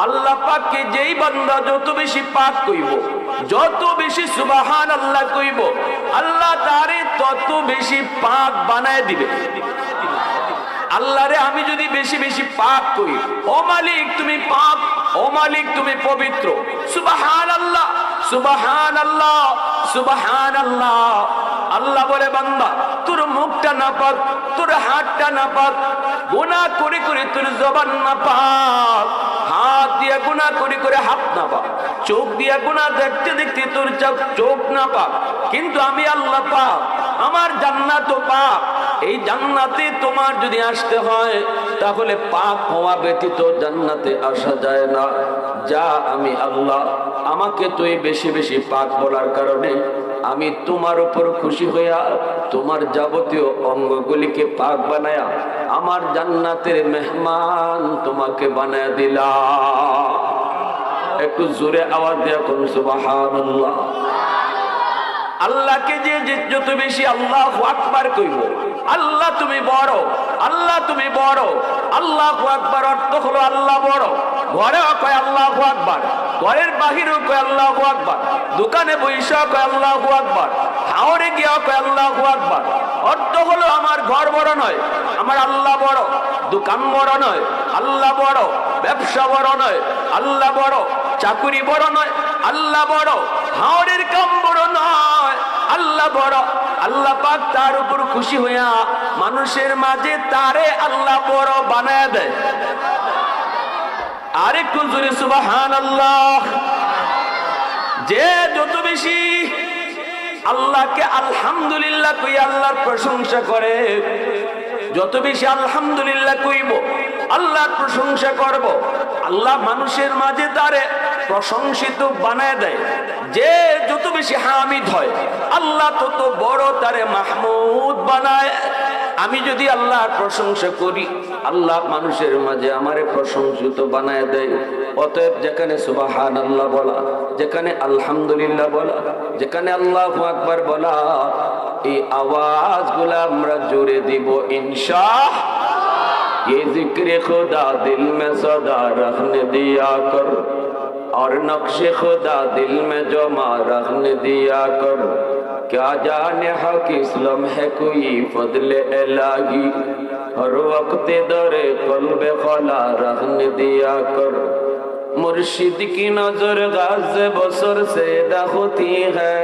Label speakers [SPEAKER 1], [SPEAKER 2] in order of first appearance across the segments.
[SPEAKER 1] আল্লাহ পাককে যেই বান্দা যত বেশি পাক কইব, যত বেশি সুবহানাল্লাহ কইব, আল্লাহ তারে তত বেশি পাক বানায় দিবে। আল্লাহরে আমি যদি বেশি বেশি পাক করি, ও মালিক তুমি পাক, ও মালিক তুমি পবিত্র, সুবহানাল্লাহ সুবহানাল্লাহ সুবহানাল্লাহ। আল্লাহ বলে বান্দা তোর মুখটা না পাক, তোর হাতটা না পাক, গুনাহ করে করে তোর জবান না পাক, হাত দিয়া গুনাহ করে করে হাত না পাক, চোখ দিয়া গুনাহ দেখতে দেখতে তোর চোখ না পাক, কিন্তু আমি আল্লাহ পাক, আমার জান্নাতও পাক। এই জান্নাতে তোমার যদি আসতে হয় তাহলে পাক হওয়া ব্যতীত জান্নাতে আসা যায় না। যা আমি আল্লাহ, আমাকে তুই বেশি বেশি পাক বলার কারণে আমি তোমার উপর খুশি হইয়া তোমার যাবতীয় অঙ্গগুলিকে পাক বানায়া আমার জান্নাতের মেহমান তোমাকে বানায়া দিলাম। একটু জোরে আওয়াজ দিয়া কোন সুবহানাল্লাহ। আল্লাহকে যে যত বেশি আল্লাহু আকবার কইব, আল্লাহ তুমি বড়, আল্লাহ তুমি বড়, আল্লাহু আকবার অর্থ হলো আল্লাহ বড়। ঘরেও কয় আল্লাহু আকবার, ঘরের বাহিরেও কয় আল্লাহু আকবার, দোকানে বইসা কয় আল্লাহু আকবার, হাওরে গিয়া কয় আল্লাহু আকবার। অর্থ হলো আমার ঘর বড় নয়, আমার আল্লাহ বড়, দোকান বড় নয়, আল্লাহ বড়, ব্যবসা বড় নয়, আল্লাহ বড়, চাকুরি বড় নয়, আল্লাহ বড়, হাওরের কাম বড় নয়, আল্লাহ বড়। আল্লাহ পাক তার উপর খুশি হইয়া মানুষের মাঝে তারে আল্লাহ বড় বানায় দেয়। আরেকটু জোরে সুবহানাল্লাহ। যে যত বেশি আল্লাহকে আলহামদুলিল্লাহ কই আল্লাহর প্রশংসা করে, যত বেশি আলহামদুলিল্লাহ কইব, আল্লাহর প্রশংসা করব, আল্লাহ মানুষের মাঝে তারে প্রশংসিত বানায় দেয়। যে যত বেশি হামিদ হয়, আল্লাহ তত বড় তারে মাহমুদ বানায়। আমি যদি আল্লাহর প্রশংসা করি, আল্লাহ মানুষের মাঝে আমারে প্রশংসিত বানায় দেয়। অতএব যেখানে সুবহানাল্লাহ বলা, যেখানে আলহামদুলিল্লাহ বলা, যেখানে আল্লাহু আকবার বলা, এই আওয়াজগুলো আমরা জোরে দিব ইনশাআল্লাহ। ये जिक्र खुदा दिल में सदा रखने दिया कर, और नक्शे खुदा दिल में जमा रखने दिया कर। क्या जाने हक इस्लाम है कोई फजले इलाही, हर वक्त दरे कल्बे खला रखने दिया कर। मुर्शिद की नजर गाज़े बसर से होती है,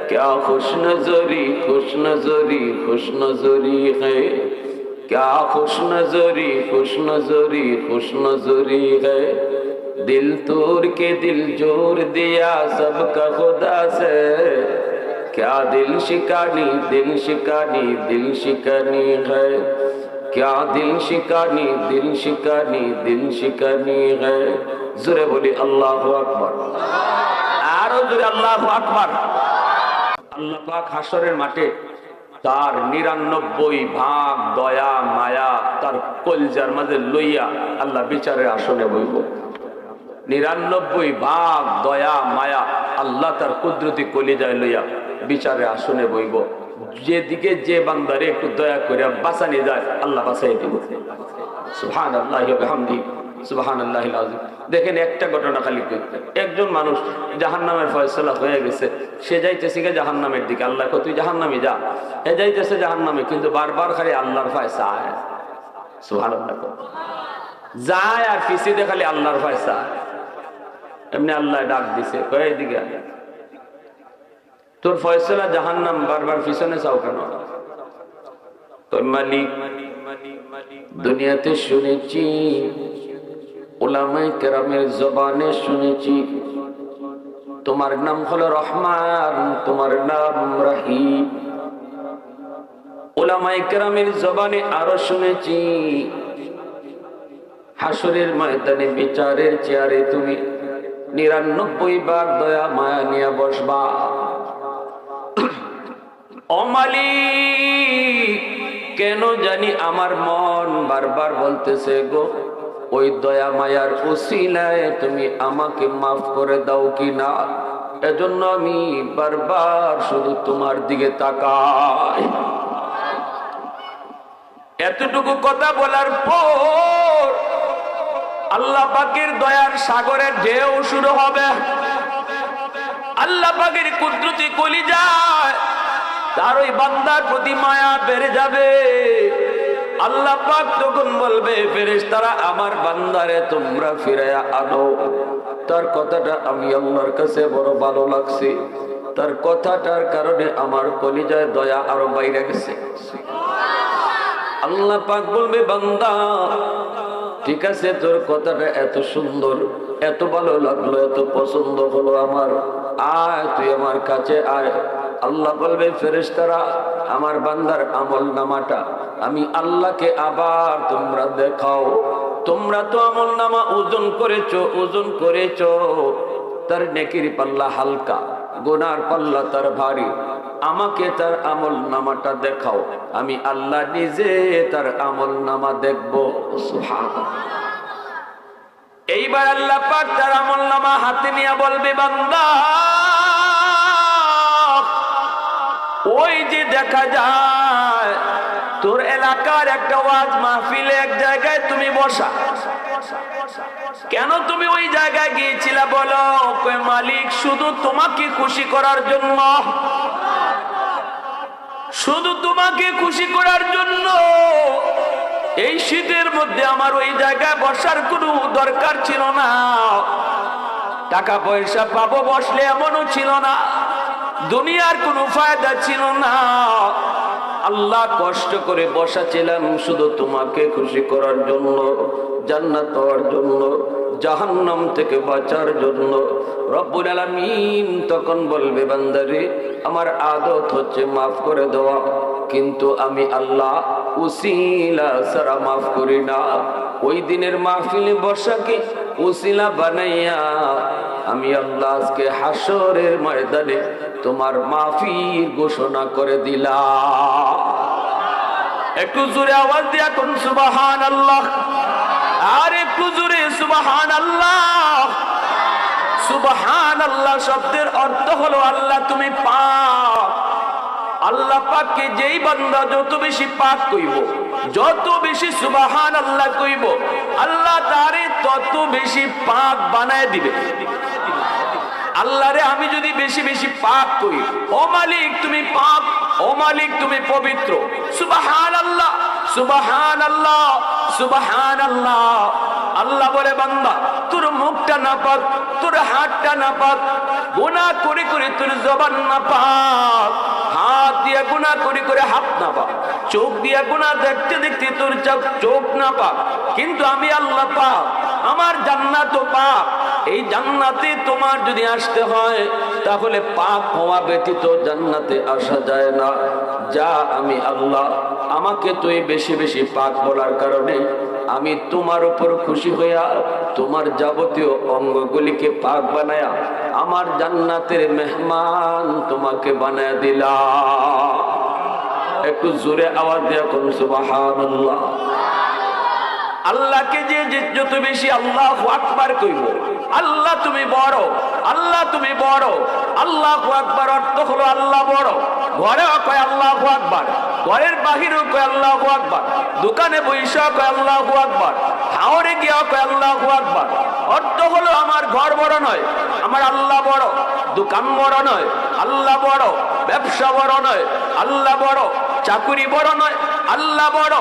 [SPEAKER 1] क्या खुश नजरी खुश नजरी खुश नजरी है, क्या खुश नजरी खुश नजरी खुश नजरी है। दिल तोड़ के दिल जोड़ दिया सबका खुदा से, क्या दिल शिकानी दिल शिकानी दिल शिकानी है, क्या दिल शिकानी दिल शिकानी दिल शिकानी है। जोरे बोली अल्लाहु अकबर, आरो जोरे अल्लाहु अकबर। আল্লাহ পাক হাসরের মাঠে তার ৯৯ ভাগ দয়া মায়া তার কলজার মাঝে লইয়া আল্লাহ বিচারের আসনে বইব। ৯৯ ভাগ দয়া মায়া আল্লাহ তার কুদরতি কলিজায় লইয়া বিচারের আসনে বইব। যেদিকে যে বান্দারে একটু দয়া করে বাঁচানি যায়, আল্লাহ বাঁচাই দিব। সুবহানাল্লাহি ওয়া বিহামদিহি সুবহানাল্লাহিল আযীম। দেখেন একটা ঘটনা খালি, একজন মানুষ জাহান্নামের ফয়সালা হয়ে গেছে, সে যাইতেছে জাহান্নামের দিকে। আল্লাহ কয় তুই জাহান্নামে যা। এ যাইতেছে জাহান্নামে, কিন্তু বারবার খালি আল্লাহর ফয়সা আয়। সুবহানাল্লাহ যায় আর পিছিয়ে খালি আল্লাহর ফয়সা। এমনি আল্লাহ ডাক দিছে, কয় এদিকে তোর ফয়সালা জাহান্নাম, বারবার পিছনে চাও কেন? তোর মালিক দুনিয়াতে শুনেছি, উলামায়ে কেরামের জবানে শুনেছি তোমার নাম হলো রহমান, তোমার নাম রহিম। উলামায়ে কেরামের জবানে আরো শুনেছি হাসরের ময়দানে বিচারের চেয়ারে তুমি ৯৯ বার দয়া মায়া নিয়ে বসবা। ও মালিক, কেন জানি আমার মন বারবার বলতেছে গো, ওই দয়া মায়ার উসিলায় তুমি আমাকে মাফ করে দাও কিনা। এজন্য আমি বারবার শুধু তোমার দিকে তাকাই। এতটুকু কথা বলার পর আল্লাহ পাকের দয়ার সাগরের ঢেউ শুরু হবে। আল্লাহ পাকের কুদরতি কলিজায় তার ওই বান্দার প্রতি মায়া বেড়ে যাবে। আল্লাহ পাক তখন বলবে, ফেরেশতারা আমার বান্দারে তোমরা ফিরাইয়া আনো। তার কথাটা আমি আল্লাহর কাছে বড় ভালো লাগছে, তার কথাটার কারণে আমার কলিজায় দয়া আরো বাইরে গেছে। আল্লাহ পাক বলবে, বান্দা ঠিক আছে, তোর কথাটা এত সুন্দর, এত ভালো লাগলো, এত পছন্দ হলো আমার, আয় তুই আমার কাছে আয়। আল্লাহ বলবে, ফেরেশতারা আমার বান্দার আমল নামাটা আমি আল্লাহকে আবার তোমরা দেখাও। তোমরা তো আমল নামা ওজন করেছো, তার নেকির পাল্লা হালকা, গুনার পাল্লা তার ভারী। আমাকে তার আমল নামাটা দেখাও, আমি আল্লাহ নিজে তার আমল নামা দেখবো। সুবহানাল্লাহ। এইবার আল্লাহ পাক তার আমল নামা হাতে নিয়ে বলবে, বান্দা ওই যে দেখা যায় তোর এলাকার একটা ওয়াজ মাহফিলে এক জায়গায় তুমি বসা, কেন তুমি ওই জায়গায় গিয়েছিলে বলো? কই মালিক শুধু তোমাকে খুশি করার জন্য, শুধু তোমাকে খুশি করার জন্য। এই শীতের মধ্যে আমার ওই জায়গায় বসার কোনো দরকার ছিল না, টাকা পয়সা পাবো বসলে এমনও ছিল না, দুনিয়ার কোনো ফায়দা ছিল না। আল্লাহ কষ্ট করে বসাছিলাম শুধু তোমাকে খুশি করার জন্য, জান্নাত পাওয়ার জন্য, জাহান্নাম থেকে বাঁচার জন্য। রব্বুল আলামিন তখন বলবে, বান্দারে আমার আদত হচ্ছে মাফ করে দেওয়া, কিন্তু আমি আল্লাহ উসিলা ছাড়া মাফ করি না। ওই দিনের মাহফিলে বসাকে উসিলা বানাইয়া আমি আল্লাহ আজকে হাসরের ময়দানে তোমার মাফির ঘোষণা করে দিলাম। একটু জোরে আওয়াজ দিয়া কোন সুবহানাল্লাহ, আর একটু জোরে সুবহানাল্লাহ। সুবহানাল্লাহ শব্দের অর্থ হলো আল্লাহ তুমি পাক। আল্লাহ পাককে যেই বান্দা যত বেশি পাক কইব, যত বেশি সুবহানাল্লাহ কইব, আল্লাহ তারে তত বেশি পাক বানায় দিবে। আল্লাহরে আমি যদি বেশি বেশি পাক করি, ও মালিক তুমি পাক, ও মালিক তুমি পবিত্র, সুবহানাল্লাহ সুবহানাল্লাহ সুবহানাল্লাহ। আল্লাহ বলে, বান্দা তোর মুখটা না পাক, তোর হাতটা না পাক, গুনাহ করে করে তোর জবান না পাক, হাত দিয়া গুনাহ করে করে হাত না পাক, চোখ দিয়া গুনাহ দেখতে দেখতে তোর চোখ না পাক, কিন্তু আমি আল্লাহ পাক, আমার জান্নাত পাক। এই জান্নাতে তোমার যদি আসতে হয় তাহলে পাক হওয়া ব্যতীত জান্নাতে আসা যায় না। যা আমি আল্লাহ, আমাকে তুই বেশি বেশি পাক বলার কারণে আমি তোমার উপর খুশি হইয়া তোমার যাবতীয় অঙ্গগুলিকে পাক বানায়া আমার জান্নাতের মেহমান তোমাকে বানায়া দিলাম। একটু জোরে আওয়াজ দিয়া কোন সুবহানাল্লাহ। আল্লাহকে যে যত বেশি আল্লাহু আকবার কইব, আল্লাহ তুমি বড়, আল্লাহ তুমি বড়। আল্লাহু আকবার অর্থ হলো আল্লাহ বড়। ঘরেও কয় আল্লাহু আকবার, ঘরের বাহিরেও কয় আল্লাহু আকবার, দোকানে বইসা কয় আল্লাহু আকবার, হাওরে গিয়া কয় আল্লাহু আকবার। অর্থ হলো আমার ঘর বড় নয়, আমার আল্লাহ বড়। দোকান বড় নয়, আল্লাহ বড়। ব্যবসা বড় নয়, আল্লাহ বড়। চাকুরি বড় নয়, আল্লাহ বড়।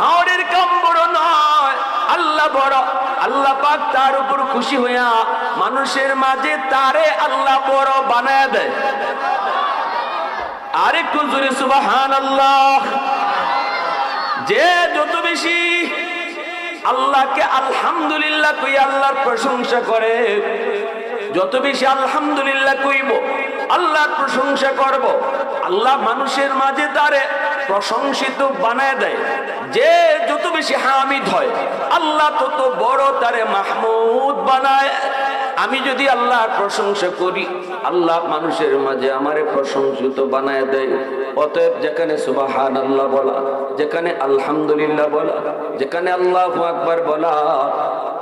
[SPEAKER 1] হাওরের কাম বড় নয়, আল্লাহ বড়। আল্লাহ পাক তার উপর খুশি হইয়া মানুষের মাঝে তারে আল্লাহ বড় বানায় দেয়। আরেকটু জোরে সুবহানাল্লাহ। যে যত বেশি আল্লাহকে আলহামদুলিল্লাহ কই আল্লাহর প্রশংসা করে, যত বেশি আলহামদুলিল্লাহ কইব, আল্লাহর প্রশংসা করব, আল্লাহ মানুষের মাঝে তারে প্রশংসিত বানায় দেয়। যে যত বেশি হামিদ হয়, আল্লাহ তত বড় তারে মাহমুদ বানায়। আমি যদি আল্লাহর প্রশংসা করি, আল্লাহ মানুষের মাঝে আমারে প্রশংসিত বানায় দেয়। অতএব যেখানে সুবহানাল্লাহ বলা, যেখানে আলহামদুলিল্লাহ বলা, যেখানে আল্লাহু আকবার বলা,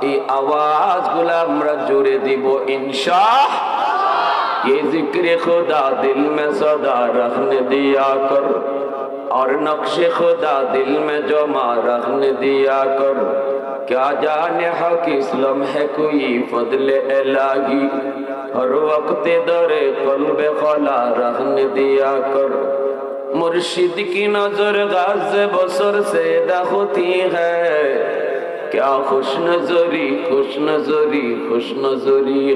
[SPEAKER 1] এই আওয়াজগুলা আমরা জোরে দিব ইনশাআল্লাহ। ये जिक्र खुदा दिल में सदा रखने दिया कर, और नक्शे खुदा दिल में जमा रखने दिया कर। क्या जाने हक इस्लाम है कोई फजल इलाही हर वक्त दरे कल्बे खला रहने दिया कर मुर्शिद की नजर गाज बसर से होती है क्या खुश नजरी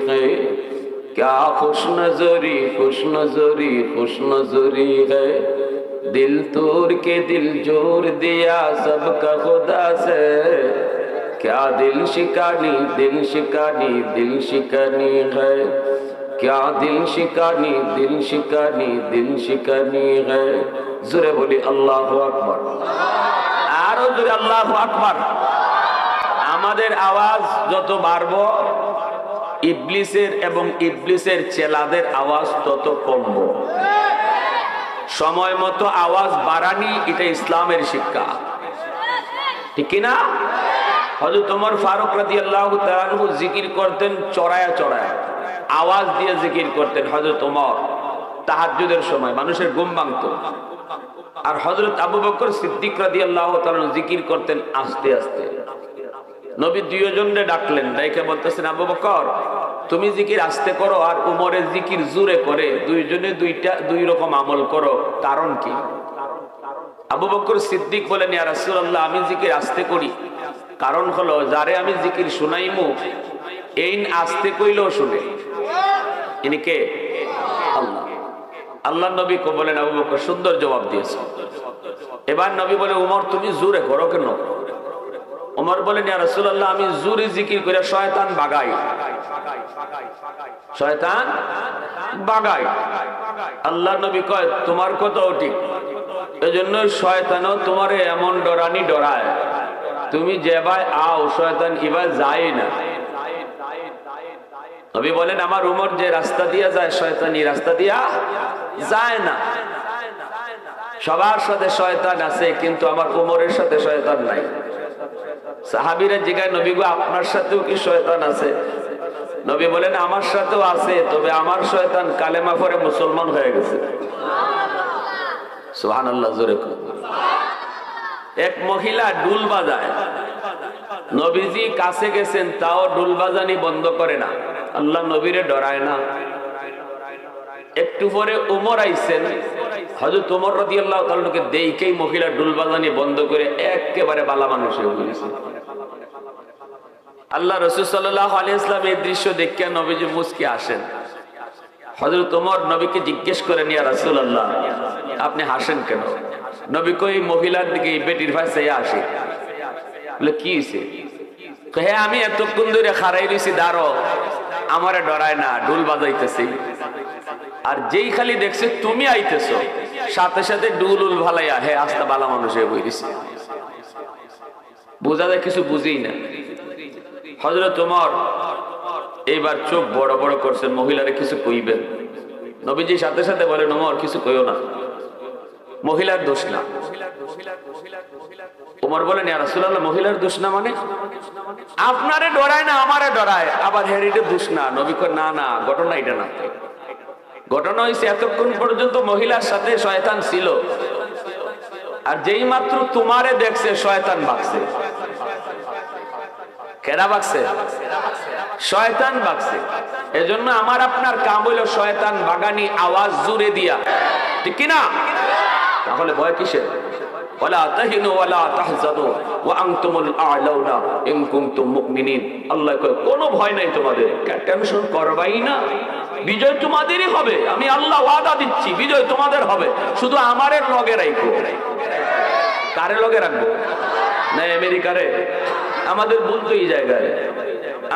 [SPEAKER 1] है क्या खुश नजरी है दिल तोड़ के दिल जोड़ दिया सबका खुदा से क्या दिल शिकानी है क्या दिल शिकानी है जोरे बोली अल्लाहु আকবার आरो जोरे अल्लाहु আকবার আমাদের আওয়াজ যত বাড়বো ইবলিসের এবং ইবলিসের চেলাদের আওয়াজ তত কমবো সময় মতো আওয়াজ বাড়ানি এটা ইসলামের শিক্ষা ঠিক কি না হযরত ওমর ফারুক রাদিয়াল্লাহু তাআলা আনহু জিকির করতেন চড়ায়া আওয়াজ দিয়ে জিকির করতেন হযরত ওমর তাহাজ্জুদের সময় মানুষের ঘুম ভাঙতো আর হযরত আবু বকর সিদ্দিক রাদিয়াল্লাহু তাআলা জিকির করতেন আস্তে আস্তে নবী দুইজনকে ডাকলেন ডাইকে বলতেছেন আবু বকর তুমি জিকির আস্তে করো আর উমরের জিকির জোরে করে দুইজনে দুই রকম আমল করো কারণ কি আবু বকর সিদ্দিক বলেন ইয়া রাসূলুল্লাহ আমি জিকির আস্তে করি কারণ হলো যারে আমি জিকির শুনাইমু এইন আস্তে কইলেও শুনে ইনি কে আল্লাহ আল্লাহ নবী কো বলেন আবু বকর সুন্দর জবাব দিয়েছে এবার নবী বলে উমর তুমি জোরে করো কেন উমর বলেন ইয়া রাসূলুল্লাহ আমি জোরে জিকির করে শয়তান ভাগাই আল্লাহ নবী কয় তোমার কথাও ঠিক এজন্য শয়তানও তোমারে এমন ডরানি ডরায় তুমি যেভাবে আও শয়তান ইবা যায় না নবী বলেন আমার উমর যে রাস্তা দিয়া যায় শয়তানি রাস্তা দিয়া যায় না সবার সাথে শয়তান আছে কিন্তু আমার উমরের সাথে শয়তান নাই সাহাবীরা জিজ্ঞাসা নবী গো আপনার সাথেও কি শয়তান আছে নবী বলেন আমার সাথেও আছে তবে আমার শয়তান কালেমা পড়ে মুসলমান হয়ে গেছে সুবহানাল্লাহ জোরে কর এক মহিলা ঢোল বাজায় নবীজি কাছে গেছেন তাও ঢোল বাজানি বন্ধ করে না আল্লাহ নবীরে ডরায় না একটু পরে ওমর আইছেন হযরত ওমর রাদিয়াল্লাহু তাআলা কে দেইকেই মহিলা ঢোল বাজানি বন্ধ করে একেবারে বালা মানুষ হয়ে গেছে আল্লাহ রাসূল সাল্লাল্লাহু আলাইহি ওয়াসাল্লাম এই দৃশ্য দেখে নবীজি মুস্কি আসেন হযরত ওমর নবীকে জিজ্ঞেস করেন ইয়া রাসূলুল্লাহ আপনি হাসেন কেন নবী কই মহিলার দিকে বেটির ভাই চাইয়া আসে বলে কি হইছে কহে আমি এতক্ষণ ধরে খাড়াই রইছি দাঁড়ো আমারে ডরায় না ঢোল বাজাইতেছি আর যেই খালি দেখছে তুমি আইতেছো সাথে সাথে ঢোল ভালাইয়া হে আস্তা বালা মানুষ হয়ে বইরিছে বোঝা যায় কিছু বুঝেই না হযরত ওমর এইবার চোখ বড় বড় করছেন মহিলারে কিছু কইবেন নবীজি সাথে সাথে বলেন ওমর কিছু কইও না মহিলার দোষ না ওমর বলেন ইয়া রাসূলুল্লাহ মহিলার দোষ না মানে আপনারে ডরায় না আমারে ডরায় আবার হেরিটে দোষ না নবী কয় না না ঘটনা এটা না ঘটনা হইছে এতক্ষণ পর্যন্ত মহিলার সাথে শয়তান ছিল আর যেই মাত্র তোমারে দেখছে শয়তান ভাগছে কেডা ভাগছে শয়তান ভাগছে এজন্য আমার আপনার কাম হইলো শয়তান ভাগানি আওয়াজ জোরে দিয়া ঠিক কি না তাহলে ভয় কিসের ওয়ালা তাহিনু ওয়ালা তাহজানু ওয়া আনতুমুল আ'লাউনা ইন কুনতুম মুমিনিন আল্লাহ কয় কোনো ভয় নাই তোমাদের টেনশন করবাই না বিজয় তোমাদেরই হবে আমি আল্লাহ ওয়াদা দিচ্ছি বিজয় তোমাদের হবে শুধু আমারের লগে রাখো কারে লগে রাখবো না আমেরিকারে আমাদের বলতো এই জায়গায়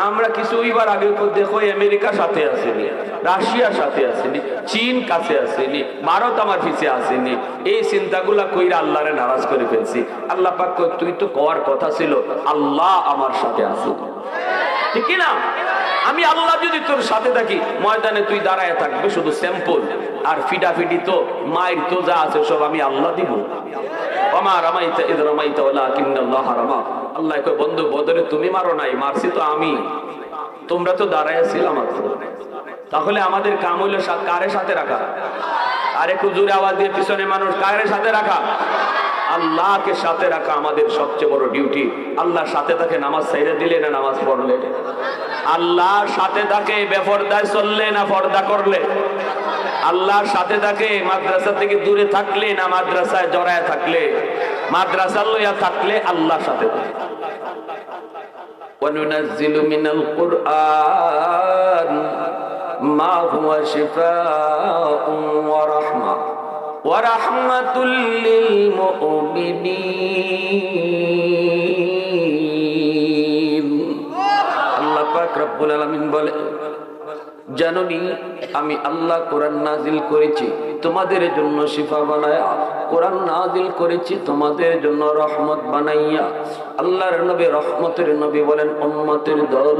[SPEAKER 1] আমরা কিছু এবার আগে দেখো আমেরিকার সাথে আসেনি রাশিয়ার সাথে আসেনি চীন কাছে আসেনি ভারত আমার পিছিয়ে আসেনি এই চিন্তাগুলা কইরা আল্লাহরে নারাজ করে ফেলছি আল্লাহ পাক কয় তুই তো কওয়ার কথা ছিল আল্লাহ আমার সাথে আছে ঠিক কি না আমি আল্লাহ যদি তোর সাথে থাকি ময়দানে তুই দাঁড়ায় থাকবে শুধু স্যাম্পল আর ফিডাফিডি তো মায়ের তো যা আছে সব আমি আল্লাহ দিব ওমা রামাইতা ইদ রামাইতা ওয়ালাকিন্নাল্লাহ রামা আল্লাহ কয় বন্ধু বদরে তুমি মারো নাই মারছি তো আমি তোমরা তো দাঁড়ায় ছিলাম মাত্র তাহলে আমাদের কাম হইলো কারে সাথে রাখা আর একটু জোরে আওয়াজ দিয়ে পিছনে মানুষ কারে সাথে রাখা আল্লাহকে সাথে রাখা আমাদের সবচেয়ে বড় ডিউটি। আল্লাহ সাথে থাকে নামাজ ছাইড়া দিলে না নামাজ পড়লে? আল্লাহ সাথে থাকে বেপরদায় চললে না পর্দা করলে? আল্লাহর সাথে থাকে মাদ্রাসা থেকে দূরে থাকলে না মাদ্রাসায় জড়ায় থাকলে? মাদ্রাসা লইয়া থাকলে আল্লাহর সাথে থাকে। وَنُنَزِّلُ مِنَ الْقُرْآنِ مَا هُوَ شِفَاءٌ وَرَحْمَةٌ لِّلْمُؤْمِنِينَ। আল্লাহ পাক রব্বুল আলামিন বলে, জানোনি আমি আল্লাহ কোরআন নাজিল করেছি তোমাদের জন্য শিফা বানায়া, কোরআন নাজিল করেছি তোমাদের জন্য রহমত বানাইয়া। আল্লাহর নবী রহমতের নবী বলেন, উম্মতের দল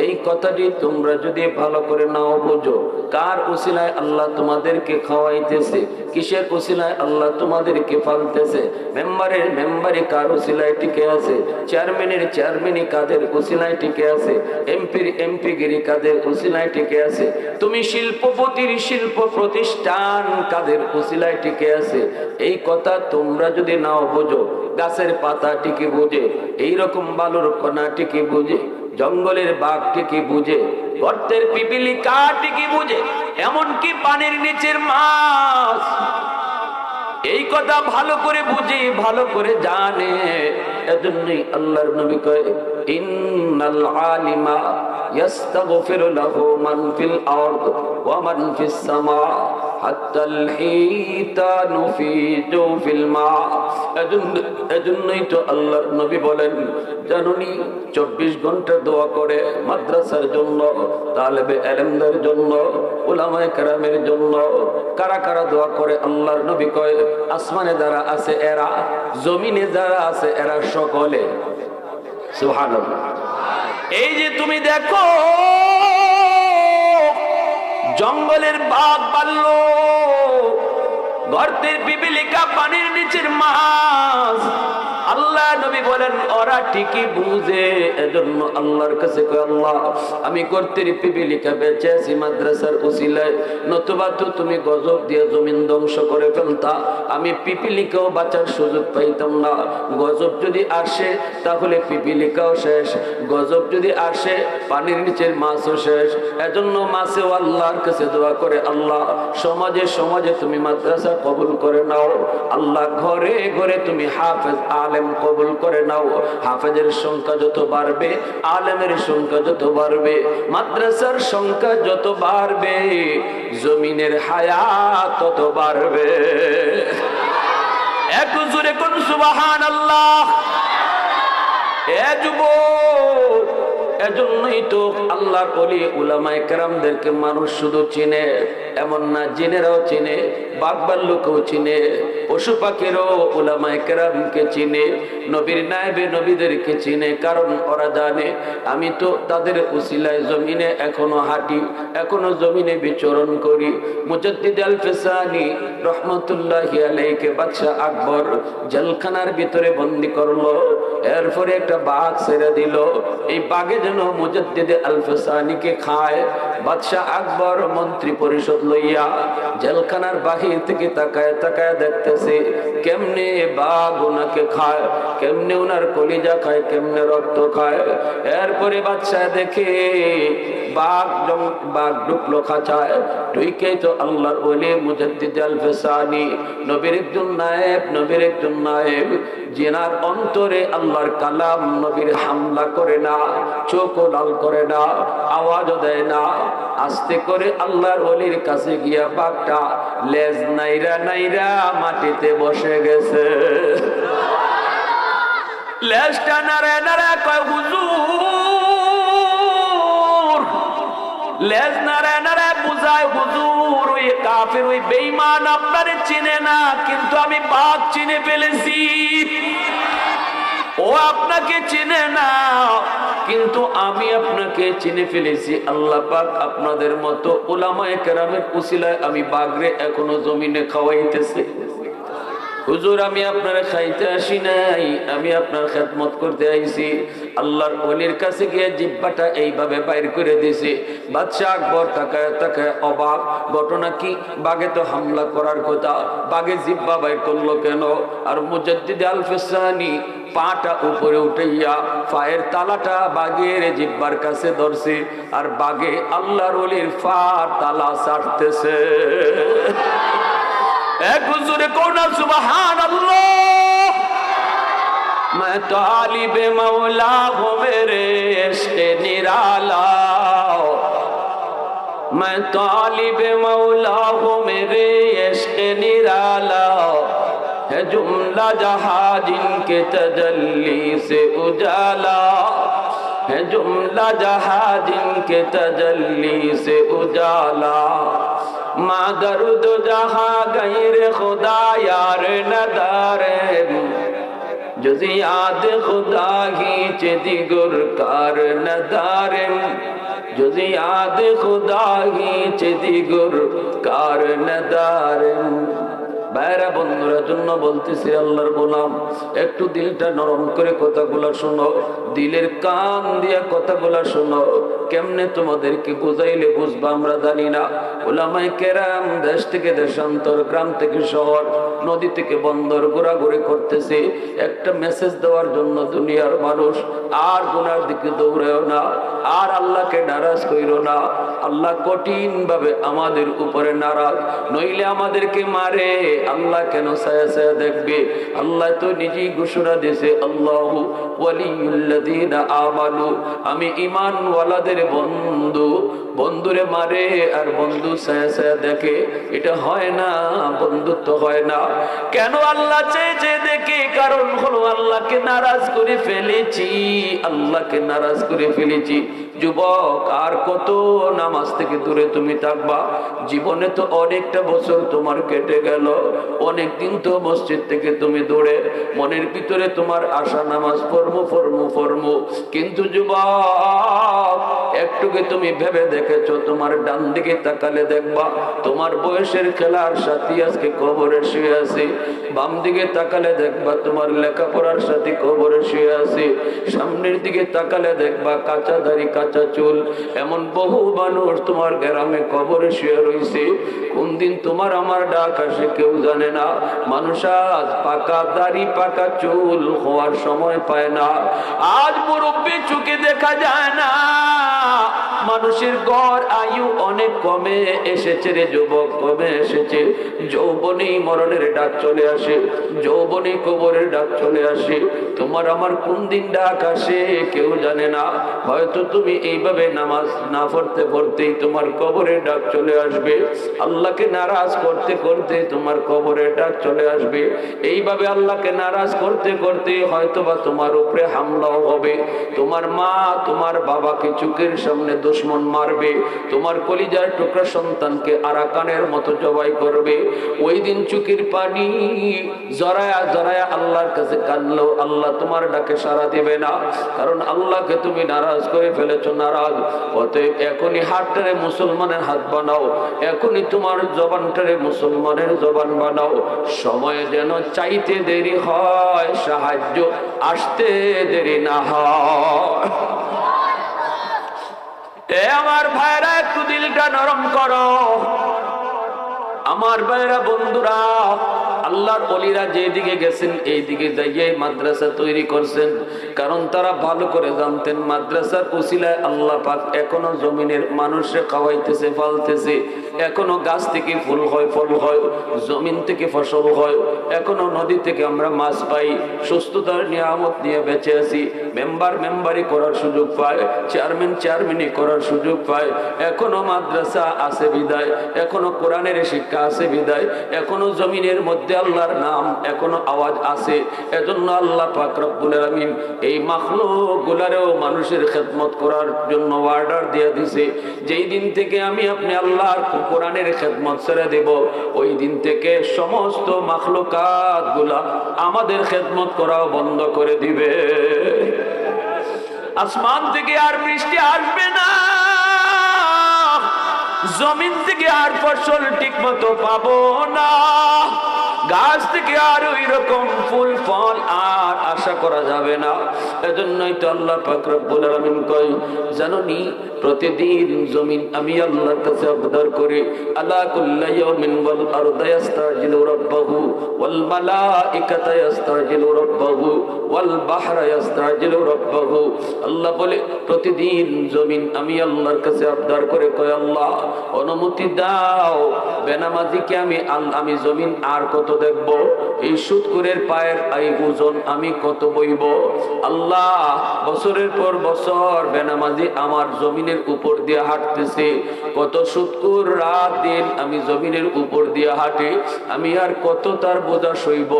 [SPEAKER 1] এই কথাটি তোমরা যদি ভালো করে নাও বোঝো, কার উসিলায় আল্লাহ তোমাদেরকে খাওয়াইতেছে, কিসের উসিলায় আল্লাহ তোমাদেরকে ফালতেছে, মেম্বারের মেম্বারি কার উসিলায় টিকে আছে, চেয়ারম্যানের চেয়ারম্যানই কাদের উসিলায় টিকে আছে, এমপির এমপিগিরি কাদের উসিলায় টিকে আছে, তুমি শিল্পপতির শিল্প প্রতিষ্ঠান কাদের উসিলায় টিকে আছে, এই কথা তোমরা যদি নাও বোঝো, গাছের পাতা টিকে বুঝে, এইরকম বালুর কণা টিকে বুঝে, জঙ্গলের বাঘ টিকে বুঝে, গর্তের পিপিলিকা টিকে বুঝে, এমনকি পানির নিচের মাছ এই কথা ভালো করে বুঝে, ভালো করে জানে। এজন্যই আল্লাহর নবী কয়, ইন্নাল আলিমা ইয়াস্তাগফিরু লাহু মান ফিল আরদ ওয়া মান ফিস সামা হাত্তাল হিতানু ফি জওফিল মা। এজন্যই তো আল্লাহর নবী বলেন, জানুনি 24 ঘন্টা দোয়া করে মাদ্রাসার জন্য, তালেবে ইলমদের জন্য, উলামায়ে কেরামের জন্য। কারা কারা দোয়া করে? আল্লাহর নবী কয়, আসমানে যারা আছে এরা, জমিনে যারা আছে এরা সকলে। সুবহানাল্লাহ। এই যে তুমি দেখো জঙ্গলের বাঘ ভাল্লুক, গর্তের পিপিলিকা, পানির নিচের মাছ, আল্লাহ নবী বলেন ওরা ঠিকই বুঝে। এজন্য আল্লাহর কাছে কয়, আল্লাহ আমি গর্তের পিপিলিকা বেঁচে আছি মাদ্রাসার উসিলায়, নতুবা তো তুমি গজব দিয়ে জমিন ধ্বংস করে ফেলতা, আমি পিপিলিকাও বাঁচার সুযোগ পাইতাম না। গজব যদি আসে তাহলে পিপিলিকাও শেষ, গজব যদি আসে পানির নিচের মাছও শেষ। এজন্য মাছেও আল্লাহর কাছে দোয়া করে, আল্লাহ সমাজে সমাজে তুমি মাদ্রাসা কবুল করে নাও, আল্লাহ ঘরে ঘরে তুমি হাফেজ আলেম কবুল করে নাও। হাফেজের সংখ্যা যত বাড়বে, আলেমের সংখ্যা যত বাড়বে, মাদ্রাসার সংখ্যা যত বাড়বে, জমিনের হায়াত তত বাড়বে। একটু জোরে কোন সুবহানাল্লাহ। এ যুবক, এজন্যই তো আল্লাহর ওলি উলামায়ে কেরামদেরকে মানুষ শুধু চিনে এমন না, জিনেরাও চিনে, বাঘ ভাল্লুকও চিনে, পশু পাখিরও উলামায়ে কেরামকে চিনে, নবীর নায়েবে নবীদেরকে চিনে। কারণ ওরা জানে আমি তো তাদের উসিলায় জমিনে এখনো হাঁটি, এখনো জমিনে বিচরণ করি। মুজাদ্দিদ আল ফিসানি রহমতুল্লাহি আলাইহিকে বাদশাহ আকবর জেলখানার ভিতরে বন্দি করলো, এরপরে একটা বাঘ ছেড়ে দিল, এই বাঘে যেন মুজাদ্দিদ আল ফিসানিকে খায়। বাদশাহ আকবর মন্ত্রী পরিষদ লইয়া জেলখানার বাহির থেকে তাকায় তাকায় দেখতেছে কেমনে বাঘ ওনাকে খায়, কেমনে ওনার কলিজা খায়, কেমনে রক্ত খায়। এরপরে বাদশাহ দেখে বাঘ ঢুকলো খাঁচায়, ঢুকেই তো আল্লাহর ওলি মুজাদ্দিদ আল ফিসানি, নবীর একজন নায়েব, নবীর একজন নায়েব, জিনার অন্তরে আল্লাহর কালাম নবীর হামলা করে না, চোখও লাল করে না, আওয়াজও দেয় না। আস্তে করে আল্লাহর ওলির কাছে গিয়া বাঘটা লেজ নাইরা নাইরা মাটিতে বসে গেছে। লেজটা নাড়ে নাড়ে কয়, হুজুর, লেজ নাড়ে নাড়ে বুঝায়, হুজুর ওই কাফের ওই বেঈমান আপনারে চিনে না, কিন্তু আমি বাঘ চিনে ফেলেছি। ও আপনাকে চিনে না, কিন্তু আমি আপনাকে চিনে ফেলেছি। আল্লাহ পাক আপনাদের মতো উলামায়ে কেরামের উসিলায় আমি বাঘরে এখনো জমিনে খাওয়াইতেছি। হুজুর আমি আপনার খাইতে আসি নাই, আমি আপনার খেদমত করতে আইছি। আল্লাহর ওলির কাছে গিয়ে জিহ্বাটা এইভাবে বাইর করে দিয়েছে। বাদশাহ আকবর তাকায় তাকায় অবাক। ঘটনা কি? বাঘে তো হামলা করার কথা, বাঘে জিহ্বা বাইর করলো কেন? আর মুজাদ্দিদ আল ফিসানি পাটা উপরে উঠাইয়া পায়ের তালাটা বাঘের জিহ্বার কাছে ধরছে, আর বাঘে আল্লাহর ওলির ফার তালা ছাড়তেছে। এক হুজুরে কোনা সুবহানাল্লাহ। मैं तालिब मौला हूँ मेरे इश्क़ निराला, मैं तालिब मौला हूँ मेरे इश्क़ निराला, है जुमला जहाँ जिनके तजल्ली से उजाला, है जुमला जहाँ जिनके तजल्ली से उजाला, माँ दर्द जहाँ गैर खुदा यार नदारे, जुज़ याद खुदा ही दिगर कार नदारे, जुज़ याद खुदा ही दिगर कार नदारे। বাইরা বন্ধুরা জন্য বলতেছি, আল্লাহর গোলাম একটু দিলটা নরম করে কথাগুলো শোনো, দিলের কান দিয়ে কথাগুলো শোনো। কেমনে তোমাদেরকে বুঝাইলে বুঝবা আমরা জানি না। উলামায়ে কেরাম দেশ থেকে দেশান্তর, গ্রাম থেকে শহর, নদী থেকে বন্দর ঘোরাঘুরি করতেছে একটা মেসেজ দেওয়ার জন্য। দুনিয়ার মানুষ আর গুনার দিকে দৌড়াও না, আর আল্লাহকে নারাজ কইরো না। আল্লাহ কঠিন ভাবে আমাদের উপরে নারাজ, নইলে আমাদেরকে মারে। আল্লাহ কেন ছায়া ছায়া দেখবে? আল্লাহ তো নিজেই ঘোষণা দিয়েছে, আল্লাহু ওয়ালিউল্লাযীনা আমানু, আমি ঈমান ওয়ালাদের বন্ধু। বন্ধুরে মারে আর বন্ধু ছায়া ছায়া দেখে, এটা হয় না, বন্ধুত্ব হয় না। কেন আল্লাহ চেয়ে চেয়ে দেখে? কারণ হলো আল্লাহকে নারাজ করে ফেলেছি, আল্লাহকে নারাজ করে ফেলেছি। যুবক, আর কত নামাজ থেকে দূরে তুমি থাকবা? জীবনে তো অনেকটা বছর তোমার কেটে গেল, অনেক দিন তো মসজিদ থেকে তুমি দূরে। মনের ভিতরে তোমার আশা নামাজ পড়মু, কিন্তু যুবক একটুকে তুমি ভেবে দেখেছো? তোমার ডান দিকে তাকালে দেখবা তোমার বয়সের খেলার সাথী আজকে কবরে শুয়ে আছে। বাম দিকে তাকালে দেখবা তোমার লেখাপড়ার সাথী কবরে শুয়ে আছে। সামনের দিকে তাকালে দেখবা কাঁচা দাড়ি কাঁচা চুল এমন বহু মানুষ তোমার গ্রামে কবরে শুয়ে রয়েছে। কোন দিন তোমার আমার ডাক আসে কেউ জানে না। মানুষ আজ পাকা দাড়ি পাকা চুল হওয়ার সময় পায় না। আজ মুরব্বি চোখে দেখা যায় না। মানুষের গড় আয়ু অনেক কমে এসেছে রে যুবক, কমে এসেছে। যৌবনেই মরণের ডাক চলে আসে, যৌবনেই কবরের ডাক চলে আসে। তোমার আমার কোন দিন ডাক আসে কেউ জানে না। হয়তো তুমি এইভাবে নামাজ না পড়তে পড়তেই তোমার কবরের ডাক চলে আসবে। আল্লাহকে নারাজ করতে করতে তোমার কবরের ডাক চলে আসবে। এইভাবে আল্লাহকে নারাজ করতে করতে হয়তোবা তোমার উপরে হামলাও হবে। তোমার মা তোমার বাবাকে চোখের সামনে দুশমন মারবে। তোমার কলিজার টুকরা সন্তানকে আরাকানের মতো জবাই করবে। ওই দিন চোখের পানি জড়ায়া জড়ায়া আল্লাহর কাছে কাঁদলেও আল্লাহ তোমার ডাকে সাড়া দিবে না, কারণ আল্লাহকে তুমি নারাজ করে ফেলেছো। নারাজ। অতএব এখনই হাতটারে মুসলমানের হাত বানাও, এখনই তোমার জবানটারে মুসলমানের জবান বানাও। সময় যেন চাইতে দেরি হয়, সাহায্য আসতে দেরি না হয়। এ আমার ভাইরা, একটু দিলটা নরম করো। আমার ভাইরা বন্ধুরা, আল্লাহর ওলিরা যেদিকে গেছেন এই দিকে যাইয়ে মাদ্রাসা তৈরি করছেন, কারণ তারা ভালো করে জানতেন মাদ্রাসার উসিলায় আল্লাহ পাক এখনো জমিনের মানুষে খাওয়াইতেছে, ফলতেছে। এখনো গাছ থেকে ফুল হয়, ফল হয়, জমিন থেকে ফসল হয়। এখনো নদী থেকে আমরা মাছ পাই, সুস্থতার নিয়ামত নিয়ে বেঁচে আছি। মেম্বারি করার সুযোগ পায়, চেয়ারম্যানি করার সুযোগ পায়। এখনো মাদ্রাসা আছে বিদায়, এখনো কোরআনের শিক্ষা আছে বিদায়, এখনো জমিনের মধ্যে আল্লাহর নাম এখনো আওয়াজ আছে। এজন্য আল্লাহ পাক রব্বুল আলামিন এই মাখলুক গুলারেও মানুষের খেদমত করার জন্য অর্ডার দিয়ে দিয়েছে। যেই দিন থেকে আমি আপনি আল্লাহর কোরআনের খেদমত ছেড়ে দেব, ওই দিন থেকে সমস্ত মাখলুকাত গুলা আমাদের খেদমত করাও বন্ধ করে দিবে। আসমান থেকে আর বৃষ্টি আসবে না, জমিন থেকে আর ফসল ঠিক মতো পাবো না। গাছ থেকে আর ওই রকম ফুল ফল আর আশা করা যাবে না। এজন্যই তো আল্লাহ পাক রব্বুল আলামিন কয়, জানোনি প্রতিদিন জমিন আমি আল্লাহর কাছে আবদার করি, আলা কুল্লা ইয়াউমিন ওয়াল আরদু ইস্তাজিলু রাব্বাহু ওয়াল মালাইকাতু ইস্তাজিলু রাব্বাহু ওয়াল বাহরা ইস্তাজিলু রাব্বাহু। আল্লাহ বলে প্রতিদিন জমিন আমি আল্লাহর কাছে আবদার করে কয়, আল্লাহ অনুমতি দাও, বেনামাজিকে আমি জমিন আর কত দেখব, এই সুদখোরের পায়ের এই ওজন আমি কত বইব। আল্লাহ বছরের পর বছর বেনামাজি আমার জমিনের উপর দিয়ে হাঁটতেছে, কত সুদখোর রাত দিন আমি জমিনের উপর দিয়ে হাঁটি, আমি আর কত তার বোঝা সইব।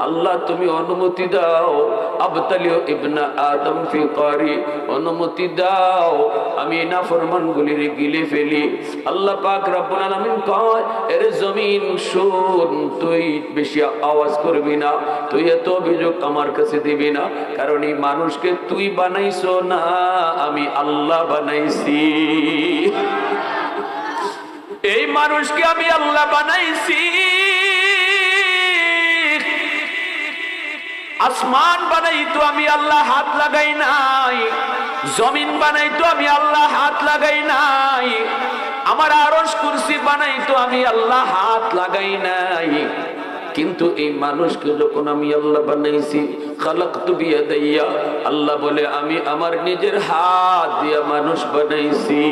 [SPEAKER 1] আল্লাহ তুমি অনুমতি দাও, আবতালিউ ইবনা আদম ফি কারি, অনুমতি দাও আমি নাফরমানগুলির গিলে ফেলি। আল্লাহ পাক রব্বুল আলামিন কয়, এর জমিন শুন, তুই বেশি আওয়াজ করবি না, তুই এত অভিযোগ আমার কাছে দিবি না, কারণ এই মানুষকে তুই বানাইছো না, আমি আল্লাহ বানাইছি। এই মানুষকে আমি আল্লাহ বানাইছি। আসমান বানাই তো আমি আল্লাহ হাত লাগাই নাই, জমিন বানাই তো আমি আল্লাহ হাত লাগাই নাই, আমার আরশ কুরসি বানাই তো আমি আল্লাহ হাত লাগাই নাই। কিন্তু এই মানুষকে যখন আমি আল্লাহ বানাইছি, খালাকতু বিয়াদাইয়া, আল্লাহ বলে আমি আমার নিজের হাত দিয়ে মানুষ বানাইছি।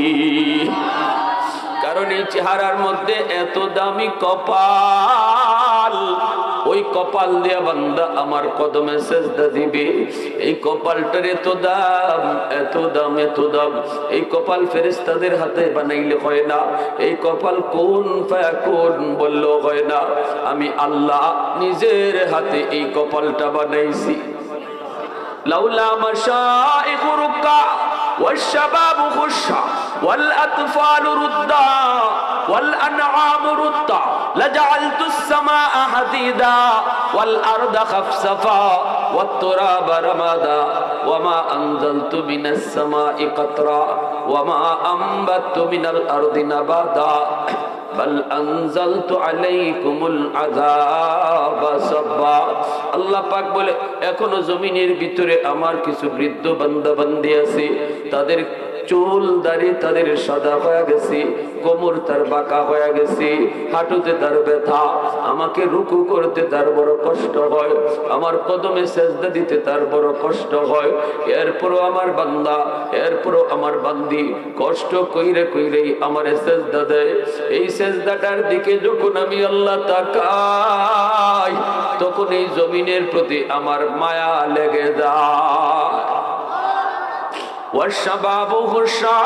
[SPEAKER 1] কারণ এই চেহারার মধ্যে এত দামি কপাল, ওই কপাল দিয়া বান্দা আমার কদমে সেজদা দিবে। এই কপালটার এত দাম, এত দাম, এত দাম। এই কপাল ফেরেশতাদের হাতে বানাইলে হয় না, এই কপাল কুন ফায়াকুন বললেও হয় না, আমি আল্লাহ নিজের হাতে এই কপালটা বানাইছি। লাউলা মাশাইখু রুকা والشباب خشع والأطفال ردا والأنعام ردا لجعلت السماء حديدا والأرض خفصفا والتراب رمادا وما أنزلت من السماء قطرا وما أنبت من الأرض نباتا بل أنزلت عليكم العذاب صبا। আল্লাহ পাক বলে এখনো জমিনের ভিতরে আমার কিছু বৃদ্ধ বান্দা বান্দি আছে, তাদের চুল দাড়ি তাদের সাদা হয়ে গেছে, কোমর তার বাঁকা হয়ে গেছে, হাঁটুতে তার ব্যথা, আমাকে রুকু করতে তার বড় কষ্ট হয়, আমার কদমে সেজদা দিতে তার বড় কষ্ট হয়। এরপরও আমার বান্দা, এরপরও আমার বান্দি কষ্ট কইরে কইরেই আমার সেজদা দেয়। এই সেজদাটার দিকে যখন আমি আল্লাহ তাকাই, তখন এই জমিনের প্রতি আমার মায়া লেগে যায়। ওয়াশবাবু খুশা,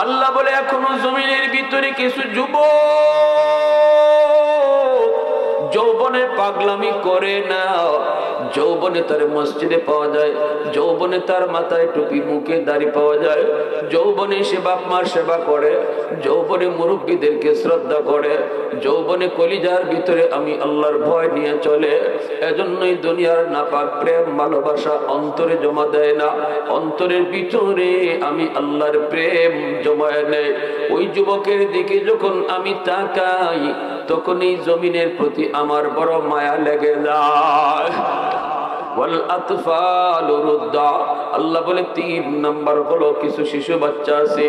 [SPEAKER 1] আল্লাহ বলে এখনো জমিনের ভিতরে কিছু যুবক যৌবনে পাগলামি করে না। যৌবনে তার মসজিদে পাওয়া যায়, যৌবনে তার মাথায় টুপি মুখে দাড়ি পাওয়া যায়, যৌবনে সে বাপ মার সেবা করে, যৌবনে মুরব্বীদেরকে শ্রদ্ধা করে, যৌবনে কলিজার ভিতরে আমি আল্লাহর ভয় নিয়ে চলে। এজন্যই দুনিয়ার নাপাক প্রেম ভালোবাসা অন্তরে জমা দেয় না, অন্তরের ভিতরে আমি আল্লাহর প্রেম জমায় নেয়। ওই যুবকের দিকে যখন আমি তাকাই, তখন এই জমিনের প্রতি আমার বড় মায়া লেগে যায়। আল্লাহ বলে 3 নাম্বার হলো কিছু শিশু বাচ্চা আছে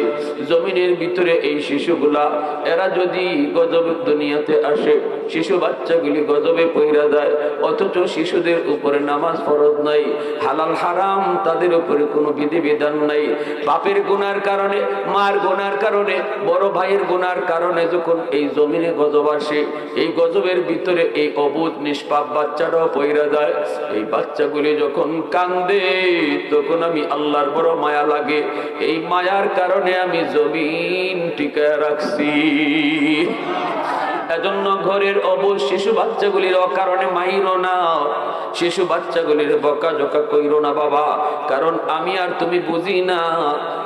[SPEAKER 1] জমিনের ভিতরে। এই শিশুগুলা এরা যদি গজবে দুনিয়াতে আসে, শিশু বাচ্চাগুলি গজবে পইরা যায়, অথচ শিশুদের উপরে নামাজ ফরজ নাই, হালাল হারাম তাদের উপরে কোনো বিধিবিধান নাই। বাপের গুনার কারণে, মার গুনার কারণে, বড় ভাইয়ের গুনার কারণে যখন এই জমিনে গজব আসে, এই গজবের ভিতরে এই অবুধ নিষ্পাপ বাচ্চাটাও পইরা যায়। এই বাচ্চাগুলি যখন কান্দে, তখন আমি আল্লাহর বড় মায়া লাগে। এই মায়ার কারণে আমি জমিন টিকায় রাখছি। এজন্য ঘরের অবুঝ শিশু বাচ্চাগুলির অকারণে মাইরো না, শিশু বাচ্চাগুলির বকাঝকা কইরো না বাবা, কারণ আমি আর তুমি বুঝি না,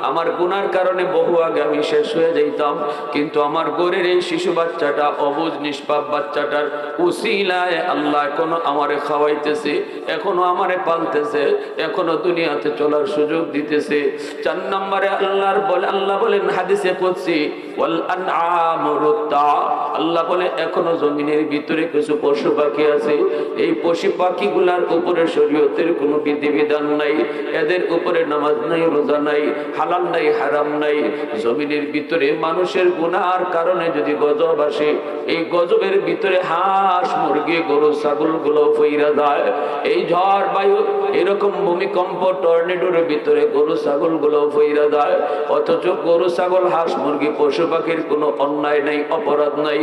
[SPEAKER 1] আমার গুনার কারণে বহু আগে আমি শেষ হয়ে যাইতাম, কিন্তু আমার ঘরের এই শিশু বাচ্চাটা, অবুঝ নিষ্পাপ বাচ্চাটার উসিলায় আল্লাহ এখনো আমারে খাওয়াইতেছে, এখনো আমারে পালতেছে, এখনো দুনিয়াতে চলার সুযোগ দিতেছে। 4 নম্বরে আল্লাহ বলেন হাদিসে কুদসি, ওয়াল আনআমু রুত্তা, আল্লাহ বলে এখনো জমিনের ভিতরে কিছু পশু পাখি আছে, এই পশু পাখিগুলার উপরে শরীয়তের কোনো বিধিবিধান নাই, এদের উপরে নামাজ নাই, রোজা নাই, হালাল নাই, হারাম নাই। জমিনের ভিতরে মানুষের গুনার কারণে যদি গজব আসে, এই গজবের ভিতরে হাঁস, মুরগি, গরু, ছাগল গুলো ফইরা যায়। এই ঝড় বায়ু, এরকম ভূমিকম্প, টর্নেডোর ভিতরে গরু ছাগল গুলো ফইরা যায়, অথচ গরু ছাগল, হাঁস মুরগি, পশু পাখির কোনো অন্যায় নাই, অপরাধ নাই।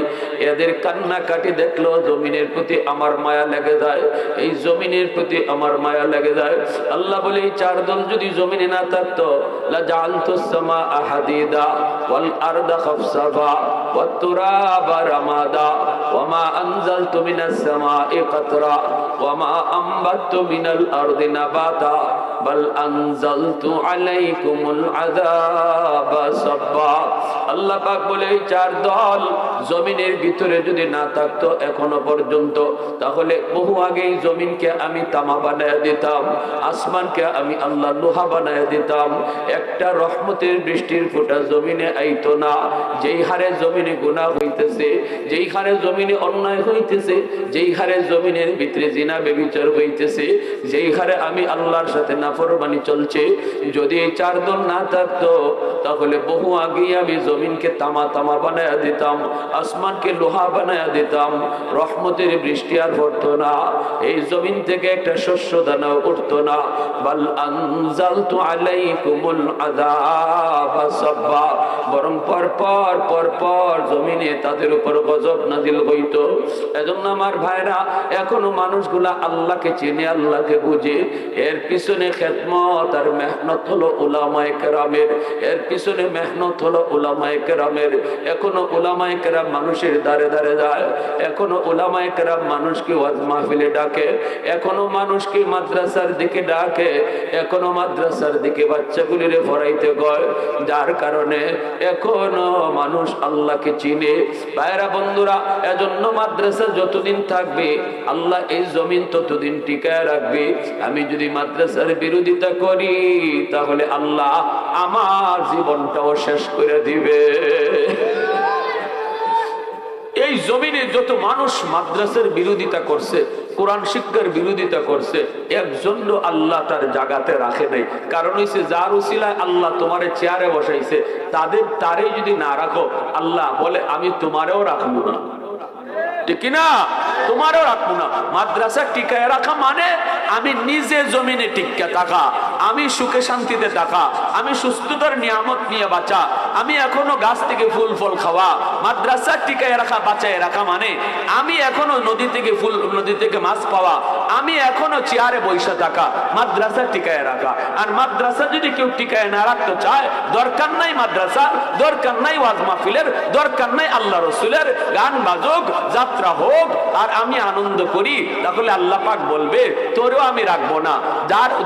[SPEAKER 1] এদের কান্নাকাটি দেখলেও জমিনের প্রতি আমার মায়া লেগে যায়, এই জমিনের প্রতি আমার মায়া লেগে যায়। আল্লাহ বলে এই 4 দল যদি জমিনে না থাকতো, লা জাআলতুস সামাআ হাদিদা ওয়াল আরদা খাফসাফা ওয়াত তুরাবা রামাদা ওয়া মা আনজালতু মিনাস সামাই কাতরা ওয়া মা আমবাতু মিনাল আরদি নাবাতা বাল আনজালতু আলাইকুমুল আযাবা সাব্বা। আল্লাহ পাক বলে এই 4 দল জমিনের ভিতরে যদি না থাকতো এখনো পর্যন্ত, তাহলে বহু আগেই জমিনকে আমি তামা বানায় দিতাম, আসমানকে আমি আল্লাহ লোহা বানায় দিতাম, একটা রহমতের বৃষ্টির ফোঁটা জমিনে আইতো না। যেই হারে জমিনে গুনাহ হইতেছে, যেই হারে জমিনে অন্যায় হইতেছে, যেই হারে জমিনের ভিতরে জিনা ব্যভিচার হইতেছে, যেই হারে আমি আল্লাহর সাথে নাফরমানি চলছে, যদি এই 4 দল না থাকতো তাহলে বহু আগেই আমি জমিনকে তামা তামা বানায় দিতাম, আসমানকে লোহা বানায় দিতাম, রহমতের বৃষ্টি আর পড়তো না, এই জমিন থেকে একটা শস্য দানাও উঠতো না। বাল আনজালতু আলাইকুমুল আযাবা সাব্বা, বরং পর জমিনে তাদের উপর গজব নাজিল হইতো। এজন্য আমার ভাইরা, এখনো মানুষগুলা আল্লাহকে চিনে, আল্লাহকে বুঝে, এর পিছনে খেদমত আর মেহনত হলো উলামায়ে কেরামের, এর পিছনে মেহনত হলো উলামায়ে কেরামের। এখনো উলামায়ে কেরাম মানুষের দ্বারে দ্বারে যায়, এখনো উলামায়ে কেরাম মানুষকে ওয়াজ মাহফিলে ডাকে, এখনো মানুষকে মাদ্রাসার দিকে ডাকে, এখনো মাদ্রাসার দিকে বাচ্চাগুলিরে পড়াইতে কয়, যার কারণে এখনো মানুষ আল্লাহকে চিনে। ভাইরা বন্ধুরা, এজন্য মাদ্রাসা যতদিন থাকবে আল্লাহ এই জমিন ততদিন টিকায় রাখবে। আমি যদি মাদ্রাসার বিরোধিতা করি তাহলে আল্লাহ আমার জীবনটাও শেষ করে দিবে। এই জমিনে যত মানুষ মাদ্রাসার বিরোধিতা করছে, কোরআন শিক্ষার বিরোধিতা করছে, একজন আল্লাহ তার জায়গাতে রাখে নাই। কারণ হইছে যার উসিলায় আল্লাহ তোমারে চেয়ারে বসাইছে, তারে যদি না রাখো, আল্লাহ বলে আমি তোমারেও রাখবো না, ঠিক না? তোমারও রাখবো না। মাদ্রাসা টিকায় রাখা মানে আমি নিজে জমিনে টিকা থাকা, আমি সুখে শান্তিতে থাকা, আমি সুস্থতার নিয়ামত নিয়ে বাঁচা, আমি এখনো গাছ থেকে ফুল ফল খাওয়া। মাদ্রাসা টিকায় রাখা, বাঁচায় রাখা মানে আমি এখনো নদী থেকে মাছ পাওয়া, আমি এখনো চেয়ারে বসে থাকা, মাদ্রাসা টিকায় রাখা। আর মাদ্রাসা যদি কেউ টিকায় না রাখতে চায়, দরকার নাই মাদ্রাসা, দরকার নাই ওয়াজ মাহফিলের, দরকার নাই আল্লাহ রসুলের গান বাজক, যাত্রা হোক, আর আমি আনন্দ করি, তাহলে আল্লাহ পাক বলবে তোরেও আমি রাখবো না।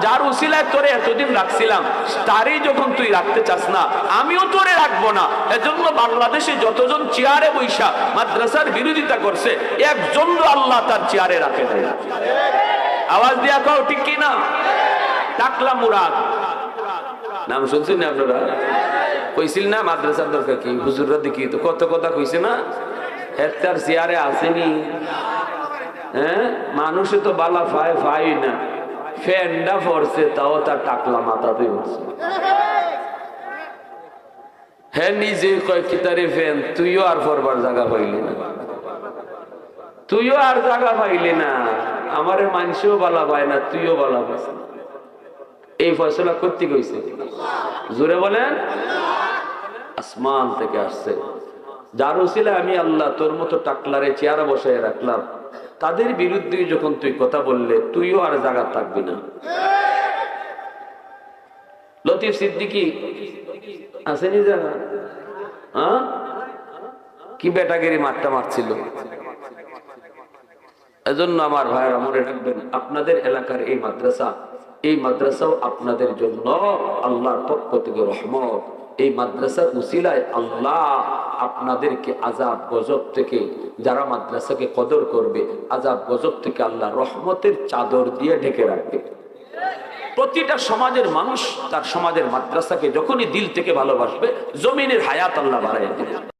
[SPEAKER 1] যার উসিলায় তোরে এতদিন রাখছিলাম, তারই যখন তুই রাখতে চাস না, আমিও তোরে রাখবো না। এজন্য বাংলাদেশে যতজন চেয়ারে বৈশা মাদ্রাসার বিরোধিতা করছে, একজন আল্লাহ তার চেয়ারে রাখে নাই। আওয়াজ দিয়া কও ঠিক কি না? টাকলা মুরাদ নাম শুনছেন না আপনারা? কইছিল না মাদ্রাসার দরকার কি, হুজুররা দেখি তো কত কথা কইছে না, হেক্টার চেয়ারে আসেনি। হ্যাঁ, মানুষে তো বালা ফাই না, ফ্যানটা পড়ছে তাও তার টাকলা মাথাতে পড়ছে। হ্যাঁ, নিজে কয় কিতারে ফ্যান, তুইও আর পড়বার জায়গা পাইলি না, তুইও আর জায়গা পাইলি না, আমারে মানুষও বালা পায় না, তুইও বালা পাস না। এই ফয়সালা করতে কইছে, জোরে বলেন, আসমান থেকে আসছে। যার উসিলা আমি আল্লাহ তোর মতো টাকলারে চেয়ারে বসায় রাখলাম, তাদের বিরুদ্ধে যখন তুই কথা বললে, তুইও আর জায়গা থাকবি না। লতিফ সিদ্দিকী আসেনি জায়গা? হ্যাঁ, কি বেটাগিরি মারটা মারছিল, এজন্য আমার ভাইয়েরা মনে রাখবেন, আপনাদের এলাকার এই মাদ্রাসাও আপনাদের জন্য আল্লাহর পক্ষ থেকে রহমত। এই মাদ্রাসার উসিলায় আল্লাহ আপনাদেরকে আযাব গজব থেকে, যারা মাদ্রাসাকে কদর করবে, আযাব গজব থেকে আল্লাহ রহমতের চাদর দিয়ে ঢেকে রাখবে। প্রতিটা সমাজের মানুষ তার সমাজের মাদ্রাসাকে যখনই দিল থেকে ভালোবাসবে, জমিনের হায়াত আল্লাহ বাড়াইয়া দেবে।